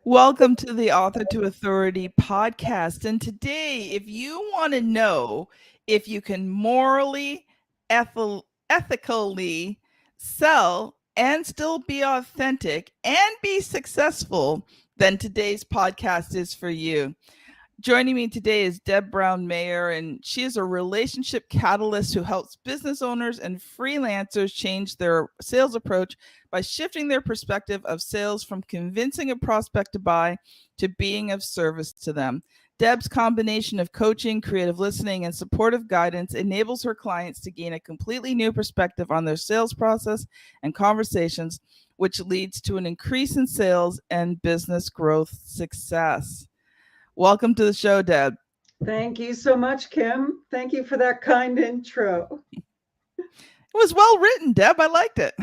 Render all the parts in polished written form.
Welcome to the Author to Authority podcast. And today, if you want to know if you can morally, ethically sell and still be authentic and be successful, then today's podcast is for you. Joining me today is Deb Brown Maher, and she is a relationship catalyst who helps business owners and freelancers change their sales approach by shifting their perspective of sales from convincing a prospect to buy to being of service to them. Deb's combination of coaching, creative listening, and supportive guidance enables her clients to gain a completely new perspective on their sales process and conversations, which leads to an increase in sales and business growth success. Welcome to the show, Deb. Thank you so much, Kim. Thank you for that kind intro. It was well written, Deb. I liked it.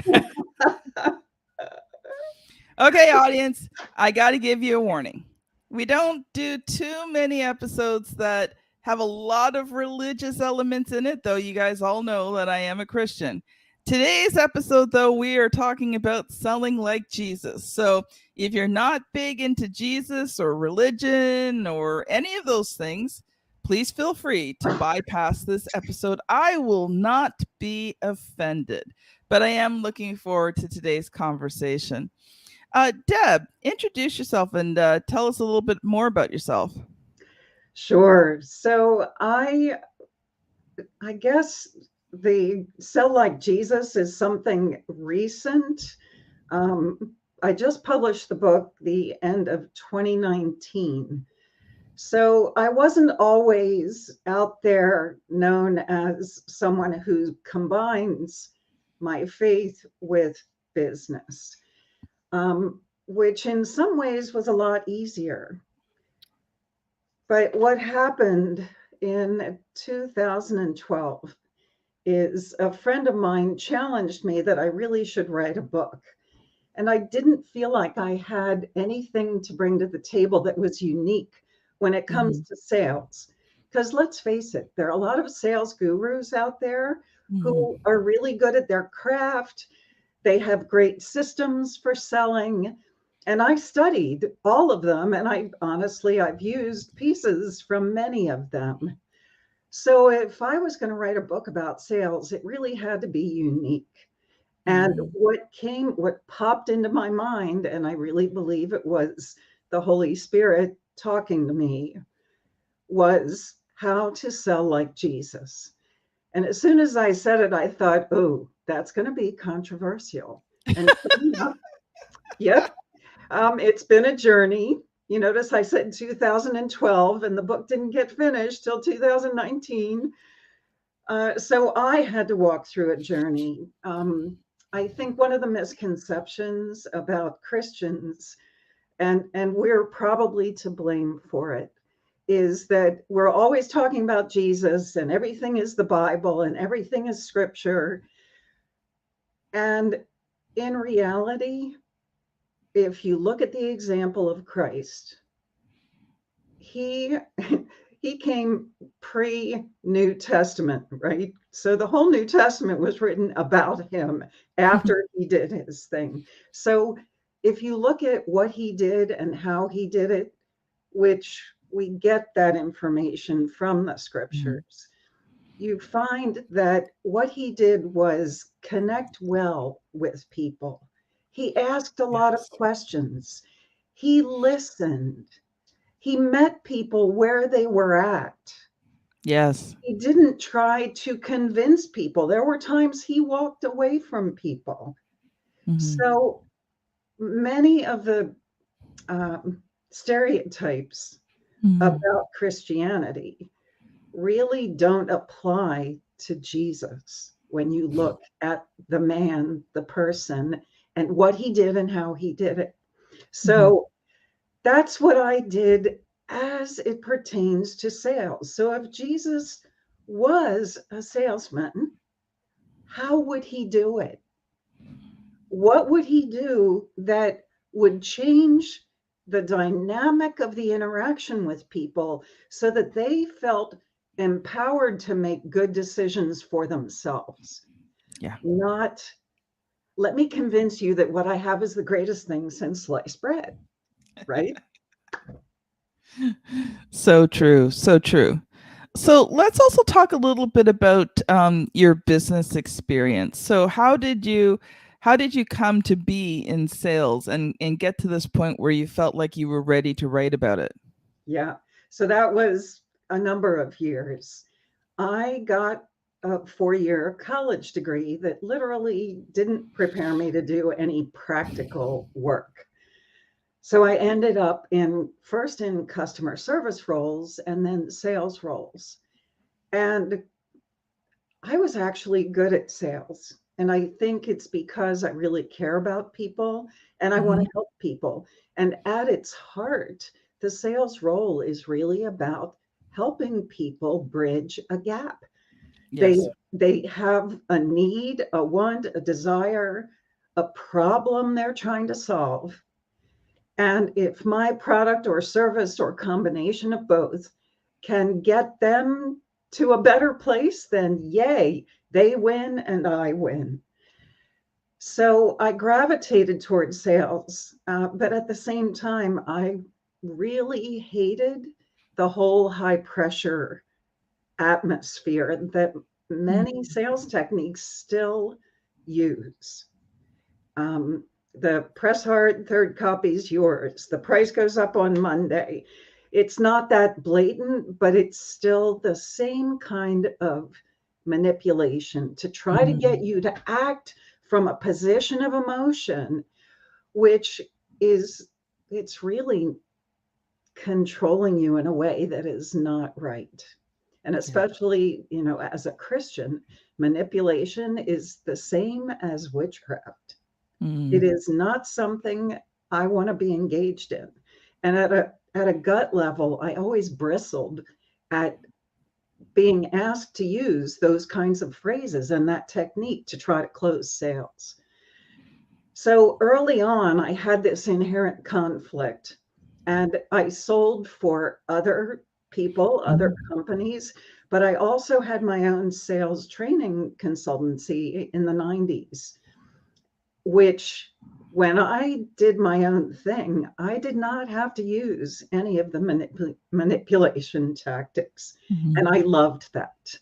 Okay, audience, I got to give you a warning. We don't do too many episodes that have a lot of religious elements in it, though you guys all know that I am a Christian. Today's episode, though, we are talking about selling like Jesus. So if you're not big into Jesus or religion or any of those things, please feel free to bypass this episode. I will not be offended, but I am looking forward to today's conversation. Deb, introduce yourself and tell us a little bit more about yourself. Sure. So I guess the Sell Like Jesus is something recent. I just published the book the end of 2019. So I wasn't always out there known as someone who combines my faith with business, which in some ways was a lot easier. But what happened in 2012 is a friend of mine challenged me that I really should write a book. And I didn't feel like I had anything to bring to the table that was unique when it comes to sales. Because let's face it, there are a lot of sales gurus out there who are really good at their craft. They have great systems for selling. And I studied all of them. And I've used pieces from many of them. So if I was going to write a book about sales, it really had to be unique. And what popped into my mind, and I really believe it was the Holy Spirit talking to me, was how to sell like Jesus. And as soon as I said it, I thought, oh, that's going to be controversial. And yep, it's been a journey. You notice I said 2012, and the book didn't get finished till 2019. So I had to walk through a journey. I think one of the misconceptions about Christians, and we're probably to blame for it, is that we're always talking about Jesus and everything is the Bible and everything is scripture. And in reality, if you look at the example of Christ, he came pre-New Testament, right? So the whole New Testament was written about him after he did his thing. So if you look at what he did and how he did it, which we get that information from the scriptures, you find that what he did was connect well with people. He asked a lot of questions. He listened. He met people where they were at. Yes. He didn't try to convince people. There were times he walked away from people. So many of the stereotypes about Christianity really don't apply to Jesus when you look at the man, the person, and what he did and how he did it. So that's what I did as it pertains to sales. So if Jesus was a salesman, how would he do it? What would he do that would change the dynamic of the interaction with people so that they felt empowered to make good decisions for themselves? Yeah. Not, let me convince you that what I have is the greatest thing since sliced bread. right? So true. So true. So let's also talk a little bit about your business experience. So how did you come to be in sales and get to this point where you felt like you were ready to write about it? Yeah. So that was a number of years. I got a 4-year college degree that literally didn't prepare me to do any practical work. So I ended up in first in customer service roles and then sales roles. And I was actually good at sales. And I think it's because I really care about people and I want Hmm. to help people. And at its heart, the sales role is really about helping people bridge a gap. They Yes. they have a need, a want, a desire, a problem they're trying to solve. And if my product or service or combination of both can get them to a better place, then yay, they win and I win. So I gravitated towards sales, but at the same time, I really hated the whole high pressure atmosphere that many Mhm. sales techniques still use. Um, the press hard, third copy's yours. The price goes up on Monday. It's not that blatant, but it's still the same kind of manipulation to try to get Mhm. you to act from a position of emotion, which is, it's really controlling you in a way that is not right. And Yeah. especially, as a Christian, manipulation is the same as witchcraft. It Mm. is not something I want to be engaged in. And at a gut level, I always bristled at being asked to use those kinds of phrases and that technique to try to close sales. So early on, I had this inherent conflict, and I sold for other people, other Mhm. companies, but I also had my own sales training consultancy in the 90s, which when I did my own thing, I did not have to use any of the manipulation tactics. And Mhm. I loved that.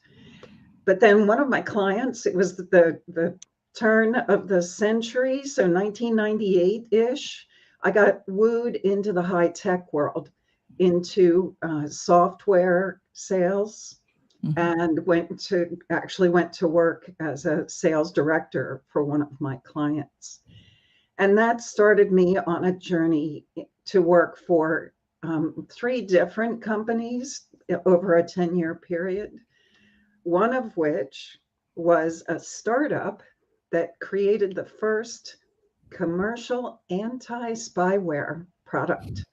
But then one of my clients, it was the turn of the century, so 1998-ish, I got wooed into the high tech world, into software sales, Mhm. and went to work as a sales director for one of my clients. And that started me on a journey to work for 3 different companies over a 10-year period, one of which was a startup that created the first commercial anti spyware product.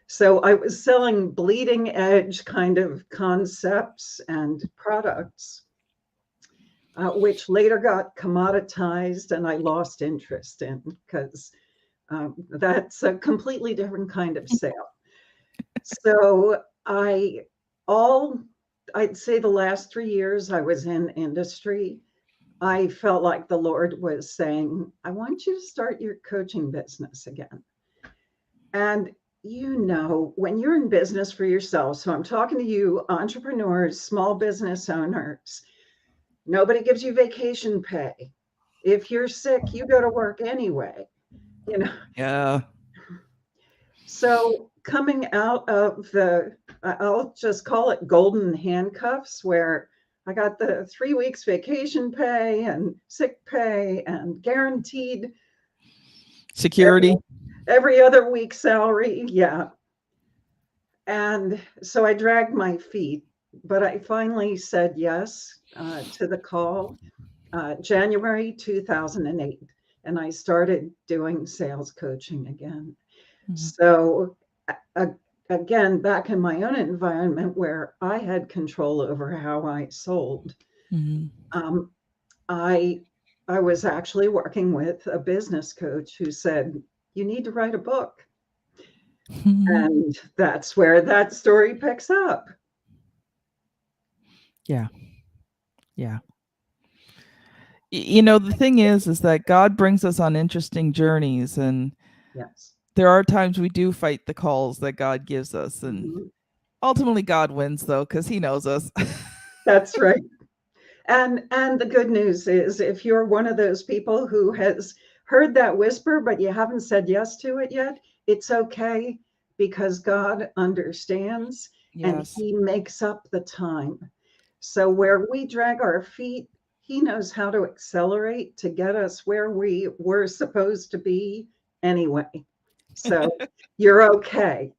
So I was selling bleeding edge kind of concepts and products, which later got commoditized and I lost interest in because that's a completely different kind of sale. So all, I'd say the last 3 years I was in industry, I felt like the Lord was saying, I want you to start your coaching business again. And when you're in business for yourself, so I'm talking to you, entrepreneurs, small business owners, nobody gives you vacation pay. If you're sick, you go to work anyway. You know, Yeah. So coming out of I'll just call it golden handcuffs, where I got the 3 weeks vacation pay and sick pay and guaranteed Security. every other week salary. Yeah. And so I dragged my feet, but I finally said yes to the call, January 2008. And I started doing sales coaching again. Mhm. So a- again, back in my own environment where I had control over how I sold, Mhm. um, I I was actually working with a business coach who said, "You need to write a book," and that's where that story picks up. Yeah. Yeah. The thing is that God brings us on interesting journeys, and Yes. there are times we do fight the calls that God gives us, and Mhm. ultimately God wins though, because He knows us. That's right. And the good news is if you're one of those people who has heard that whisper, but you haven't said yes to it yet, it's okay because God understands and Yes. He makes up the time. So where we drag our feet, He knows how to accelerate to get us where we were supposed to be anyway. So you're okay.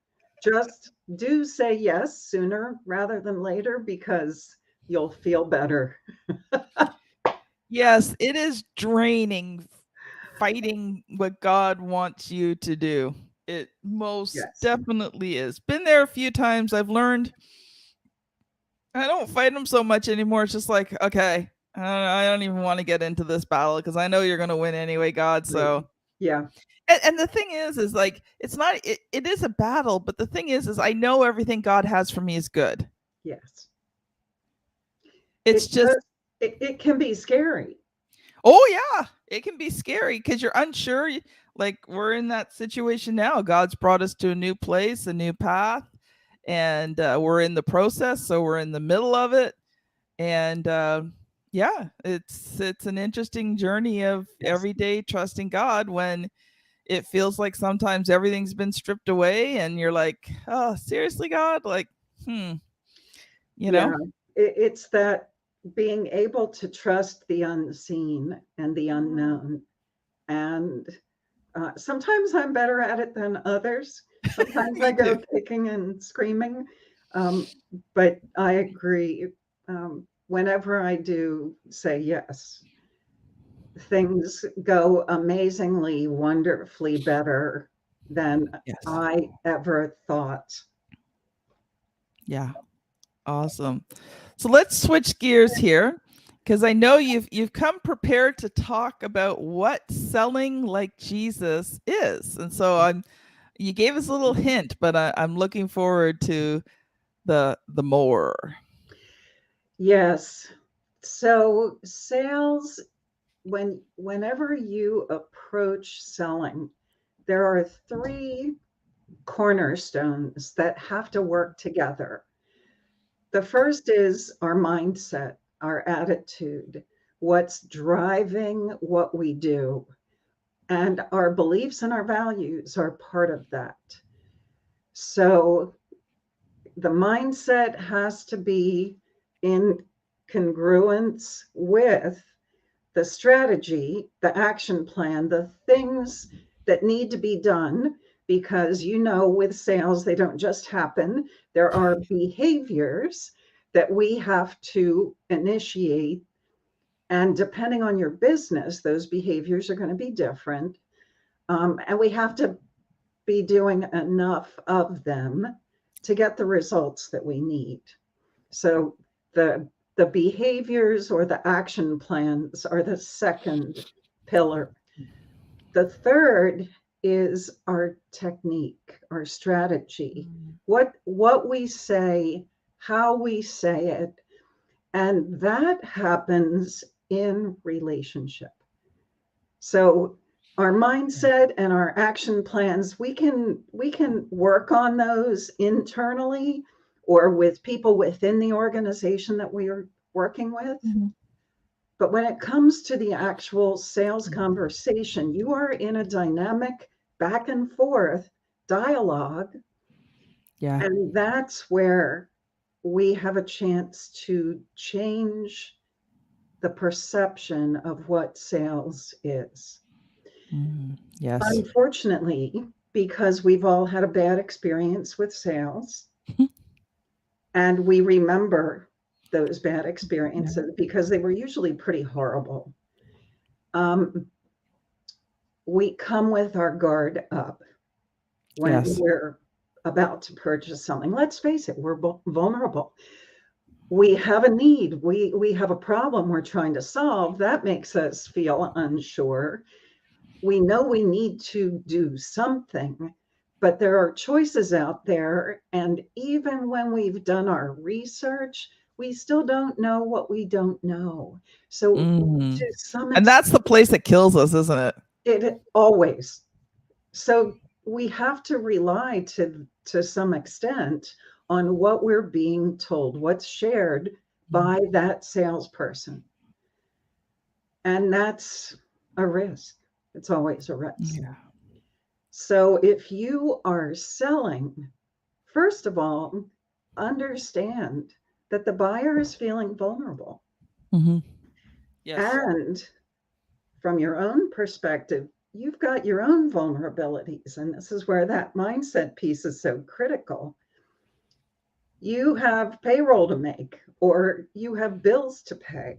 Just do say yes sooner rather than later because you'll feel better. Yes, it is draining fighting what God wants you to do. It most Yes. definitely is. Been there a few times. I've learned I don't fight them so much anymore. It's just like, okay, I don't even want to get into this battle because I know you're going to win anyway, God. Right. So, Yeah. and the thing is like, it's not, it is a battle, but the thing is I know everything God has for me is good. Yes. It's It just, does. It can be scary. oh, yeah, it can be scary because you're unsure. Like, we're in that situation now. God's brought us to a new place, a new path, and we're in the process. So, we're in the middle of it. And yeah, it's an interesting journey of Yes. every day trusting God when it feels like sometimes everything's been stripped away and you're like, oh, seriously, God, like, hmm, you Yeah. know. It's that being able to trust the unseen and the unknown. And sometimes I'm better at it than others. Sometimes I Me go too. kicking and screaming. Um, but I agree. Whenever I do say yes, things go amazingly, wonderfully better than Yes. I ever thought. Yeah. Awesome. So let's switch gears here because I know you've come prepared to talk about what selling like Jesus is. And so I'm you gave us a little hint, but I'm looking forward to the more. Yes. So sales, whenever you approach selling, there are three cornerstones that have to work together. The first is our mindset, our attitude, what's driving what we do. And our beliefs and our values are part of that. So the mindset has to be in congruence with the strategy, the action plan, the things that need to be done. Because, with sales, they don't just happen. There are behaviors that we have to initiate. And depending on your business, those behaviors are going to be different. And we have to be doing enough of them to get the results that we need. So the the behaviors or the action plans are the second pillar. The third is our technique, our strategy. Mm. What we say, how we say it, and that happens in relationship. So our mindset and our action plans, we can work on those internally or with people within the organization that we are working with. Mhm. But when it comes to the actual sales conversation, you are in a dynamic back and forth dialogue. Yeah. And that's where we have a chance to change the perception of what sales is. Yes. Unfortunately, because we've all had a bad experience with sales and we remember those bad Yeah. experiences because they were usually pretty horrible. Um, we come with our guard up when Yes. we're about to purchase something. Let's face it, we're vulnerable. We have a need, we have a problem we're trying to solve. That makes us feel unsure. We know we need to do something, but there are choices out there. And even when we've done our research, we still don't know what we don't know. So, Mm. to some And extent, that's the place that kills us, isn't it? it always. So, we have to rely to some extent on what we're being told, what's shared by that salesperson. And that's a risk. It's always a risk. Yeah. So if you are selling, first of all, understand that the buyer is feeling vulnerable. Mm-hmm. Yes. And from your own perspective, you've got your own vulnerabilities. And this is where that mindset piece is so critical. You have payroll to make, or you have bills to pay.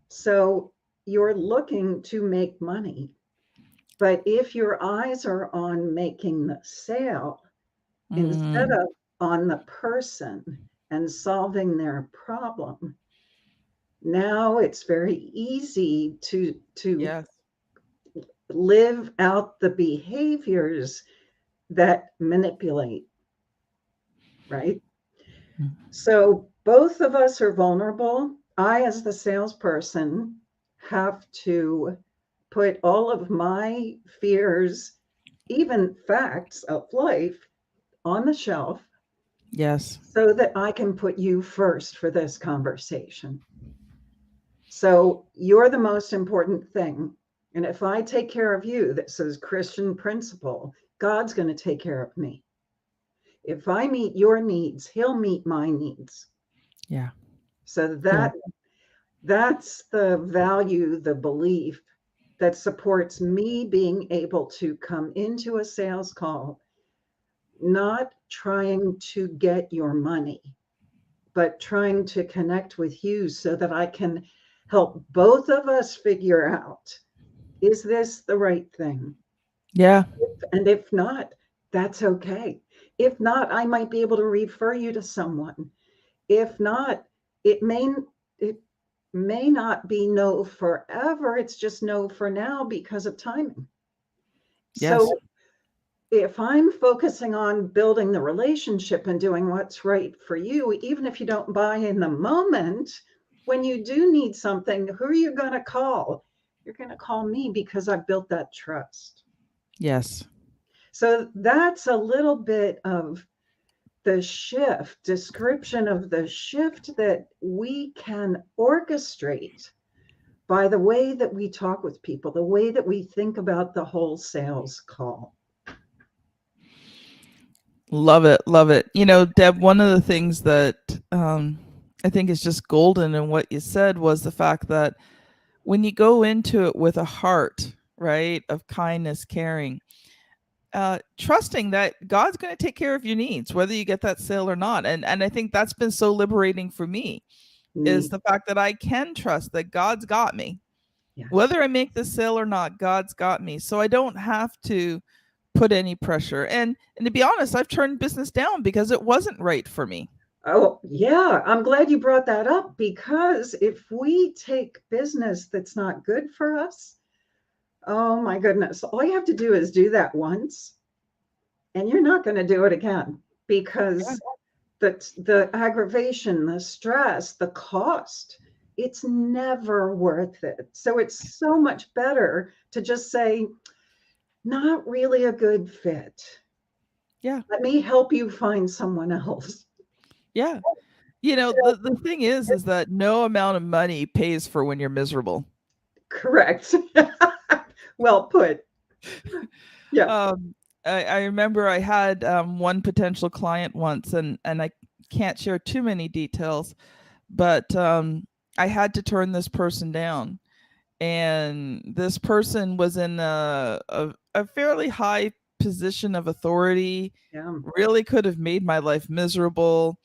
So you're looking to make money. But if your eyes are on making the sale instead Mm. of on the person and solving their problem, now it's very easy to Yes. live out the behaviors that manipulate, right? So both of us are vulnerable. I, as the salesperson, have to put all of my fears, even facts of life, on the shelf Yes. so that I can put you first for this conversation. So you're the most important thing. And if I take care of you, this is Christian principle, God's going to take care of me. If I meet your needs, he'll meet my needs. Yeah. So Yeah. that's the value, the belief that supports me being able to come into a sales call, not trying to get your money, but trying to connect with you so that I can help both of us figure out, is this the right thing? Yeah. And if not, that's okay. If not, I might be able to refer you to someone. If not, it may it may not be no forever. It's just no for now because of timing. Yes. So if I'm focusing on building the relationship and doing what's right for you, even if you don't buy in the moment, when you do need something, who are you going to call? You're going to call me because I've built that trust. Yes. So that's a little bit of the shift, description of the shift that we can orchestrate by the way that we talk with people, the way that we think about the whole sales call. Love it. Love it. You know, Deb, one of the things that I think is just golden in what you said was the fact that when you go into it with a heart, right, of kindness, caring, trusting that God's going to take care of your needs, whether you get that sale or not. And I think that's been so liberating for me is Me, the fact that I can trust that God's got me. yes. Whether I make the sale or not, God's got me. So I don't have to put any pressure. And to be honest, I've turned business down because it wasn't right for me. Oh, yeah. I'm glad you brought that up because if we take business that's not good for us, oh my goodness, all you have to do is do that once and you're not going to do it again Yeah. because the aggravation, the stress, the cost, it's never worth it. So it's so much better to just say, not really a good fit. Yeah. Let me help you find someone else. Yeah. You know, the thing is that no amount of money pays for when you're miserable. Correct. Well put. Yeah. Um, I remember I had one potential client once, and I can't share too many details, but I had to turn this person down. And this person was in a fairly high position of authority, Yeah. really could have made my life miserable.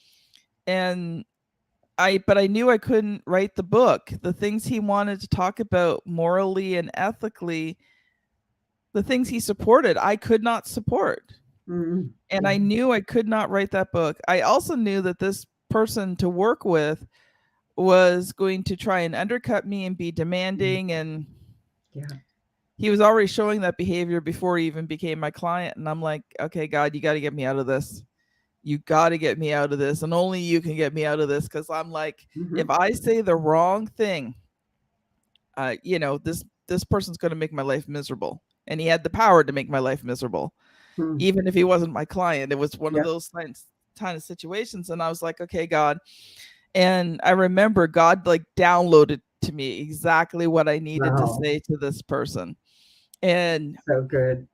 And but I knew I couldn't write the book. The things he wanted to talk about morally and ethically, the things he supported, I could not support. Mm, And yeah. I knew I could not write that book. I also knew that this person to work with was going to try and undercut me and be Mm, demanding, and yeah. he was already showing that behavior before he even became my client. And I'm like, okay, God, you got to get me out of this. You got to get me out of this. And only you can get me out of this. Because I'm like, if Hmm. I say the wrong thing, this person's going to make my life miserable. And he had the power to make my life miserable. Hmm. even if he wasn't my client. It was one of Yeah. those kind of situations. And I was like, okay, God. And I remember God like downloaded to me exactly what I needed to Wow. say to this person. And So good.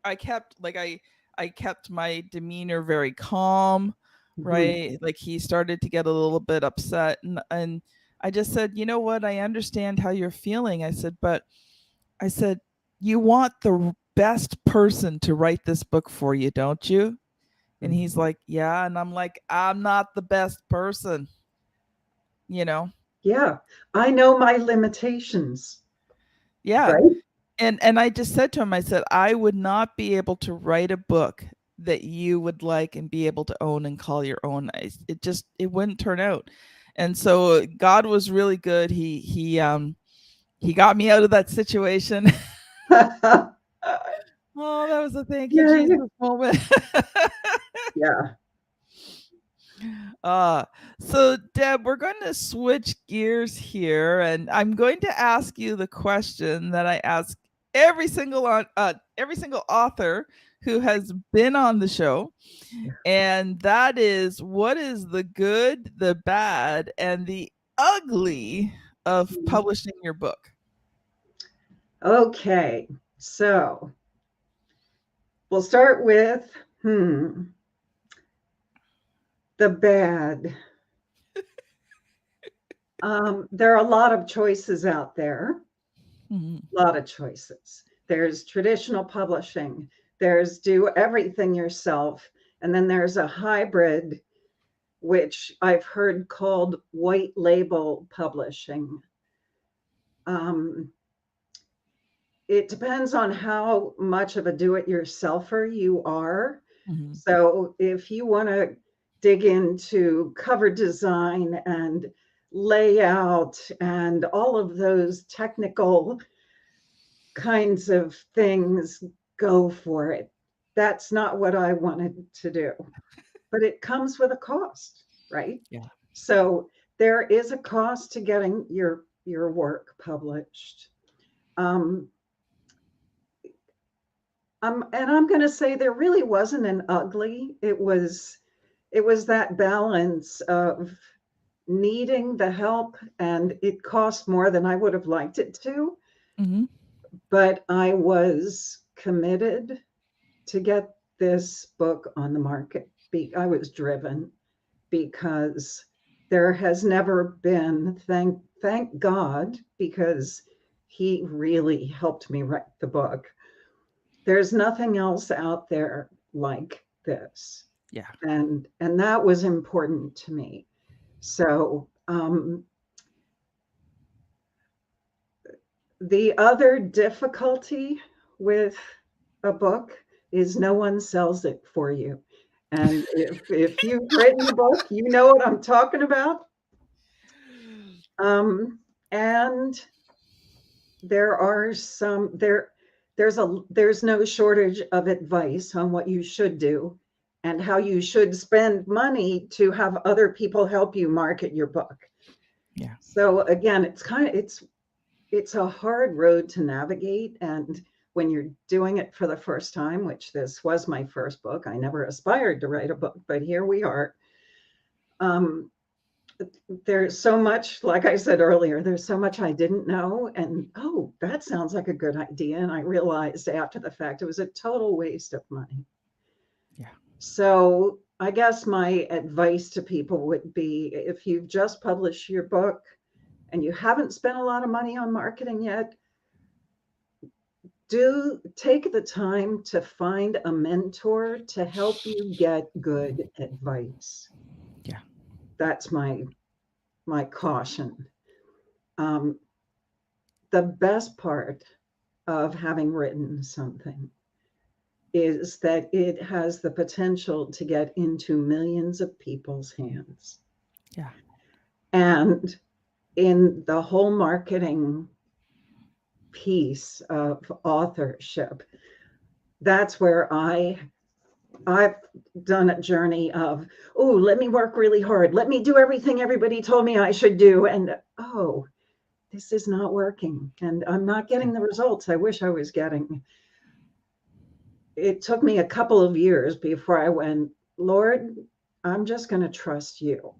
I kept like I kept my demeanor very calm, Mhm. right? Like he started to get a little bit upset, and I just said, "You know what? I understand how you're feeling." I said, "But I said, you want the best person to write this book for you, don't you?" And Mhm. he's like, "Yeah." And I'm like, "I'm not the best person, you know?" Yeah. I know my limitations, Yeah. right? And I just said to him, I said, I would not be able to write a book that you would like and be able to own and call your own. It wouldn't turn out. And so God was really good. He got me out of that situation. Oh, that was a thank you Yay. Jesus moment. Yeah. uh so Deb, we're going to switch gears here, and I'm going to ask you the question that I ask every single author who has been on the show, and that is, what is the good, the bad, and the ugly of publishing your book? Okay. So we'll start with the bad. There are a lot of choices out there. Mhm. A lot of choices. There's traditional publishing. There's do everything yourself. And then there's a hybrid, which I've heard called white label publishing. Um, it depends on how much of a do-it-yourselfer you are. Mhm. So if you want to dig into cover design and layout and all of those technical kinds of things, go for it. That's not what I wanted to do, but it comes with a cost, right? Yeah. So there is a cost to getting your work published. Um, and I'm going to say there really wasn't an ugly. It was that balance of needing the help, and it cost more than I would have liked it to, Mhm. but I was committed to get this book on the market. I was driven because there has never been, thank God, because he really helped me write the book. There's nothing else out there like this, Yeah. and that was important to me. So the other difficulty with a book is no one sells it for you. And if you've written a book, you know what I'm talking about. Um, and there are some there's no shortage of advice on what you should do and how you should spend money to have other people help you market your book. Yeah. So again, it's a hard road to navigate. And when you're doing it for the first time, which this was my first book, I never aspired to write a book, but here we are. Um, there's so much, like I said earlier, there's so much I didn't know. And oh, that sounds like a good idea. And I realized after the fact it was a total waste of money. Yeah. So I guess my advice to people would be, if you've just published your book and you haven't spent a lot of money on marketing yet, do take the time to find a mentor to help you get good advice. Yeah. That's my caution. Um, the best part of having written something is that it has the potential to get into millions of people's hands. Yeah. And in the whole marketing piece of authorship, that's where I've done a journey of, oh, let me work really hard. Let me do everything everybody told me I should do. And oh, this is not working. And I'm not Yeah. getting the results I wish I was getting. it took me a couple of years before I went, Lord, I'm just going to trust you.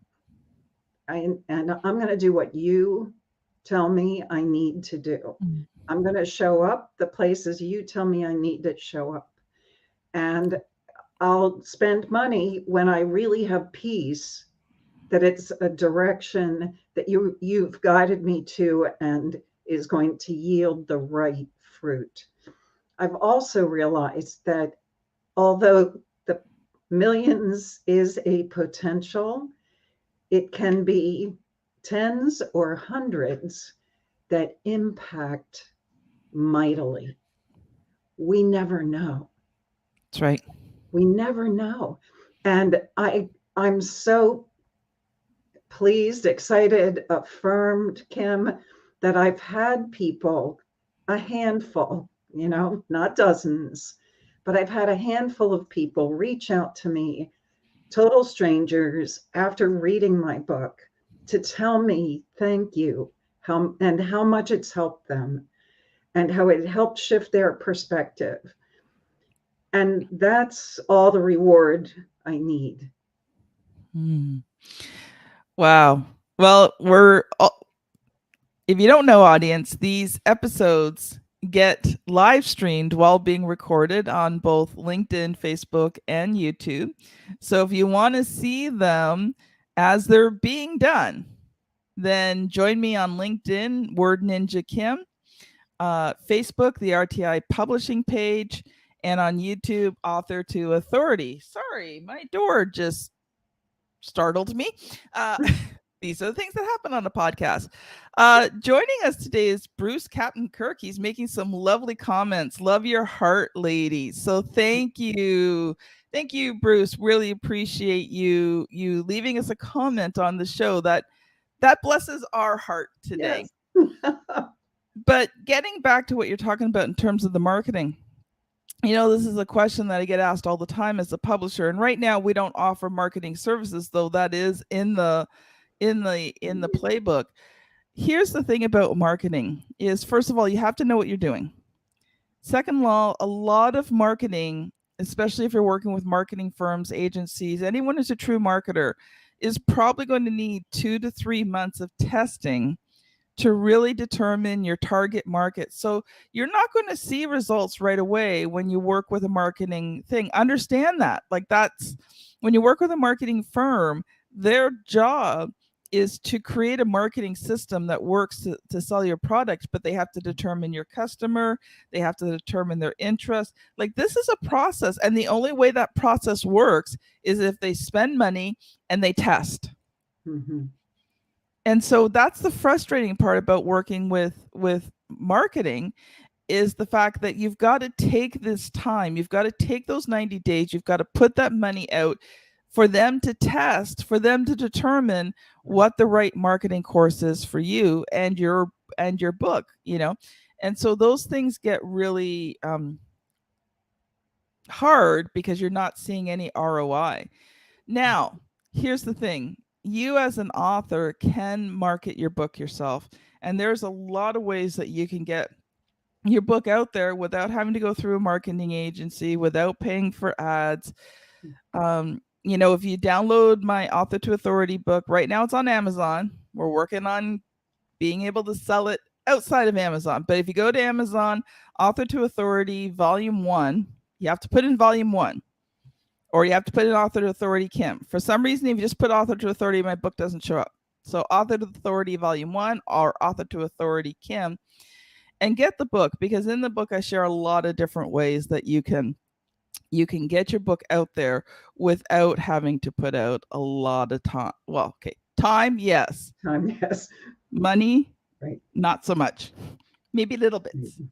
And I'm going to do what you tell me I need to do. Mm. I'm going to show up the places you tell me I need to show up. And I'll spend money when I really have peace that it's a direction that you've guided me to and is going to yield the right fruit. I've also realized that although the millions is a potential, it can be tens or hundreds that impact mightily. We never know. That's right. We never know. And I'm so pleased, excited, affirmed, Kim, that I've had people, a handful, not dozens, but I've had a handful of people reach out to me, total strangers, after reading my book to tell me thank you, how much it's helped them and how it helped shift their perspective. And that's all the reward I need. Mm. Wow. Well, if you don't know, audience, these episodes get live streamed while being recorded on both LinkedIn, Facebook, and YouTube. So if you want to see them as they're being done, then join me on LinkedIn, Word Ninja Kim, Facebook, the RTI publishing page, and on YouTube, Author to Authority. Sorry, my door just startled me. These are the things that happen on a podcast. Joining us today is Bruce Captain Kirk. He's making some lovely comments. Love your heart, ladies. So thank you. Thank you, Bruce. Really appreciate you leaving us a comment on the show that blesses our heart today. Yes. But getting back to what you're talking about in terms of the marketing, this is a question that I get asked all the time as a publisher. And right now we don't offer marketing services, though that is in the playbook. Here's the thing about marketing is, first of all, you have to know what you're doing. Second of all, a lot of marketing, especially if you're working with marketing firms, agencies, anyone who's a true marketer, is probably going to need 2 to 3 months of testing to really determine your target market. So you're not going to see results right away when you work with a marketing thing. Understand that. Like, that's when you work with a marketing firm, their job is to create a marketing system that works to sell your product, but they have to determine your customer, they have to determine their interest. Like, this is a process, and the only way that process works is if they spend money and they test. Mm-hmm. And so that's the frustrating part about working with marketing, is the fact that you've got to take this time, you've got to take those 90 days, you've got to put that money out for them to test, for them to determine what the right marketing course is for you and your book. And so those things get really hard because you're not seeing any ROI. Now, here's the thing. You as an author can market your book yourself. And there's a lot of ways that you can get your book out there without having to go through a marketing agency, without paying for ads. If you download my Author to Authority book, right now it's on Amazon. We're working on being able to sell it outside of Amazon. But if you go to Amazon, Author to Authority, Volume 1, you have to put in Volume 1. Or you have to put in Author to Authority Kim. For some reason, if you just put Author to Authority, my book doesn't show up. So Author to Authority Volume 1 or Author to Authority Kim, and get the book, because in the book I share a lot of different ways that you can get your book out there without having to put out a lot of time. Well, okay, time, yes. Yes. Money, Right. not so much. Maybe little Mm-hmm.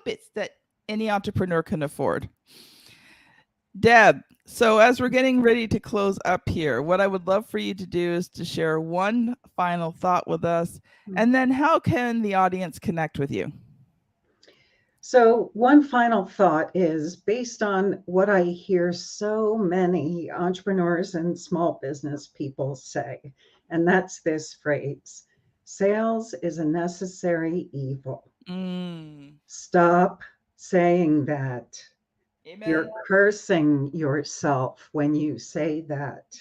bits that any entrepreneur can afford. Deb, so as we're getting ready to close up here, what I would love for you to do is to share one final thought with us, and then how can the audience connect with you? So, one final thought is based on what I hear so many entrepreneurs and small business people say, and that's this phrase: sales is a necessary evil. Mm. Stop saying that. You're Amen. cursing yourself when you say that.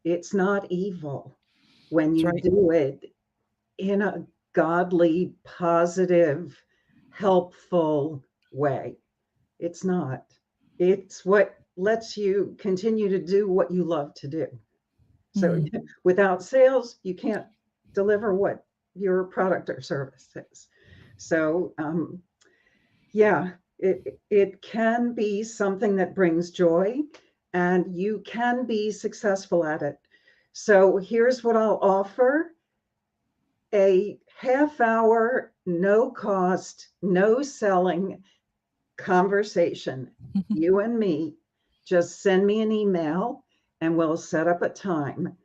It's not evil when That's you right. do it in a godly, positive, helpful way. It's not. It's what lets you continue to do what you love to do. So Mm. without sales, you can't deliver what your product or service is. So yeah, it can be something that brings joy, and you can be successful at it. So here's what I'll offer: a half hour, no cost, no selling conversation. You and me, just send me an email and we'll set up a time.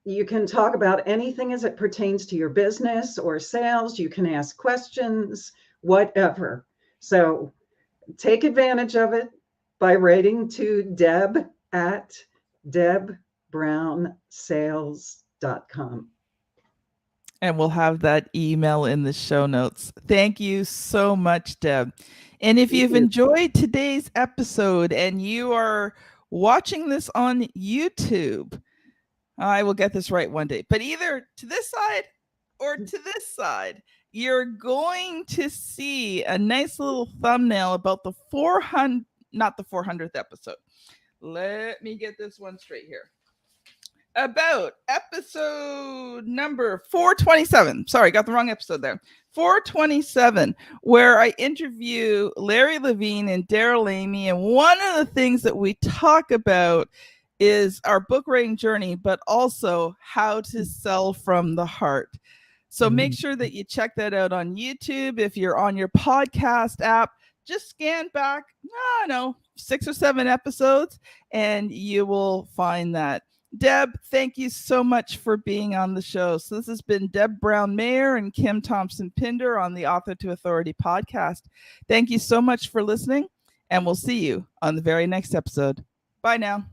You can talk about anything as it pertains to your business or sales. You can ask questions, whatever. So take advantage of it by writing to Deb at debbrounsales.com. And we'll have that email in the show notes. Thank you so much, Deb. And if Thank you've you. enjoyed today's episode and you are watching this on YouTube, I will get this right one day, but either to this side or to this side, you're going to see a nice little thumbnail about the 400, not the 400th episode. Let me get this one straight here. About episode number 427. Sorry, got the wrong episode there. 427, where I interview Larry Levine and Daryl Amy. And one of the things that we talk about is our book writing journey, but also how to sell from the heart. So make sure that you check that out on YouTube. If you're on your podcast app, just scan back, I don't know, 6 or 7 episodes, and you will find that. Deb, thank you so much for being on the show. So this has been Deb Brown Maher and Kim Thompson Pinder on the Author to Authority podcast. Thank you so much for listening, and we'll see you on the very next episode. Bye now.